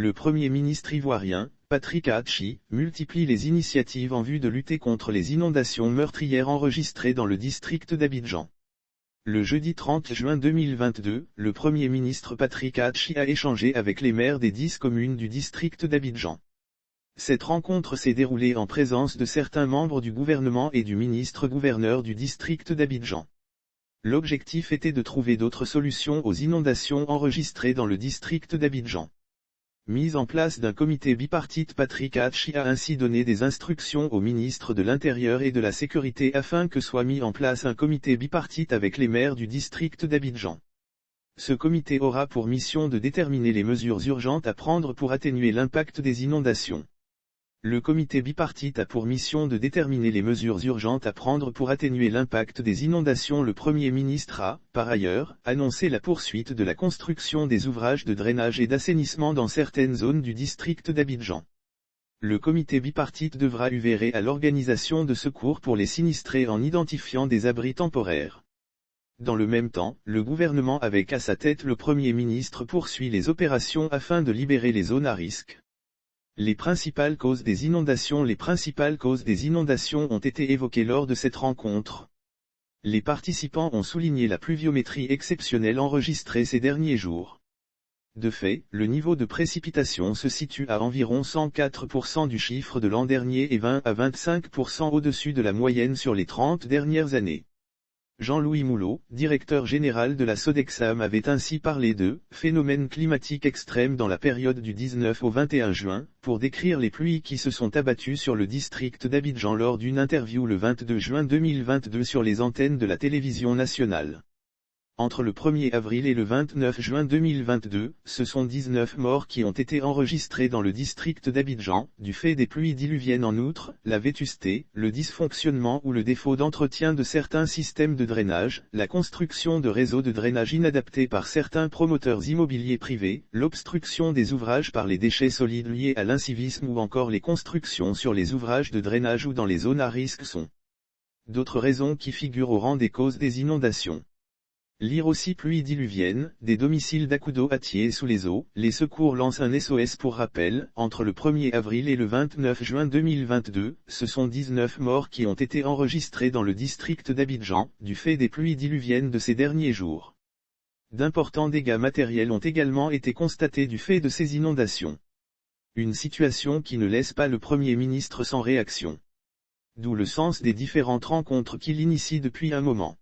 Le Premier ministre ivoirien, Patrick Aatchi, multiplie les initiatives en vue de lutter contre les inondations meurtrières enregistrées dans le district d'Abidjan. Le jeudi 30 juin 2022, le Premier ministre Patrick Aatchi a échangé avec les maires des 10 communes du district d'Abidjan. Cette rencontre s'est déroulée en présence de certains membres du gouvernement et du ministre-gouverneur du district d'Abidjan. L'objectif était de trouver d'autres solutions aux inondations enregistrées dans le district d'Abidjan. Mise en place d'un comité bipartite, Patrick Aatchi a ainsi donné des instructions au ministre de l'Intérieur et de la Sécurité afin que soit mis en place un comité bipartite avec les maires du district d'Abidjan. Ce comité aura pour mission de déterminer les mesures urgentes à prendre pour atténuer l'impact des inondations. Le comité bipartite a pour mission de déterminer les mesures urgentes à prendre pour atténuer l'impact des inondations. Le Premier ministre a, par ailleurs, annoncé la poursuite de la construction des ouvrages de drainage et d'assainissement dans certaines zones du district d'Abidjan. Le comité bipartite devra œuvrer à l'organisation de secours pour les sinistrés en identifiant des abris temporaires. Dans le même temps, le gouvernement avec à sa tête le Premier ministre poursuit les opérations afin de libérer les zones à risque. Les principales causes des inondations ont été évoquées lors de cette rencontre. Les participants ont souligné la pluviométrie exceptionnelle enregistrée ces derniers jours. De fait, le niveau de précipitation se situe à environ 104% du chiffre de l'an dernier et 20 à 25% au-dessus de la moyenne sur les 30 dernières années. Jean-Louis Moulot, directeur général de la Sodexam, avait ainsi parlé de « phénomènes climatiques extrêmes dans la période du 19 au 21 juin » pour décrire les pluies qui se sont abattues sur le district d'Abidjan lors d'une interview le 22 juin 2022 sur les antennes de la télévision nationale. Entre le 1er avril et le 29 juin 2022, ce sont 19 morts qui ont été enregistrés dans le district d'Abidjan, du fait des pluies diluviennes. En outre, la vétusté, le dysfonctionnement ou le défaut d'entretien de certains systèmes de drainage, la construction de réseaux de drainage inadaptés par certains promoteurs immobiliers privés, l'obstruction des ouvrages par les déchets solides liés à l'incivisme ou encore les constructions sur les ouvrages de drainage ou dans les zones à risque sont d'autres raisons qui figurent au rang des causes des inondations. Lire aussi pluie diluvienne, des domiciles d'Akudo à Thiès sous les eaux, les secours lancent un SOS pour rappel, entre le 1er avril et le 29 juin 2022, ce sont 19 morts qui ont été enregistrés dans le district d'Abidjan, du fait des pluies diluviennes de ces derniers jours. D'importants dégâts matériels ont également été constatés du fait de ces inondations. Une situation qui ne laisse pas le Premier ministre sans réaction. D'où le sens des différentes rencontres qu'il initie depuis un moment.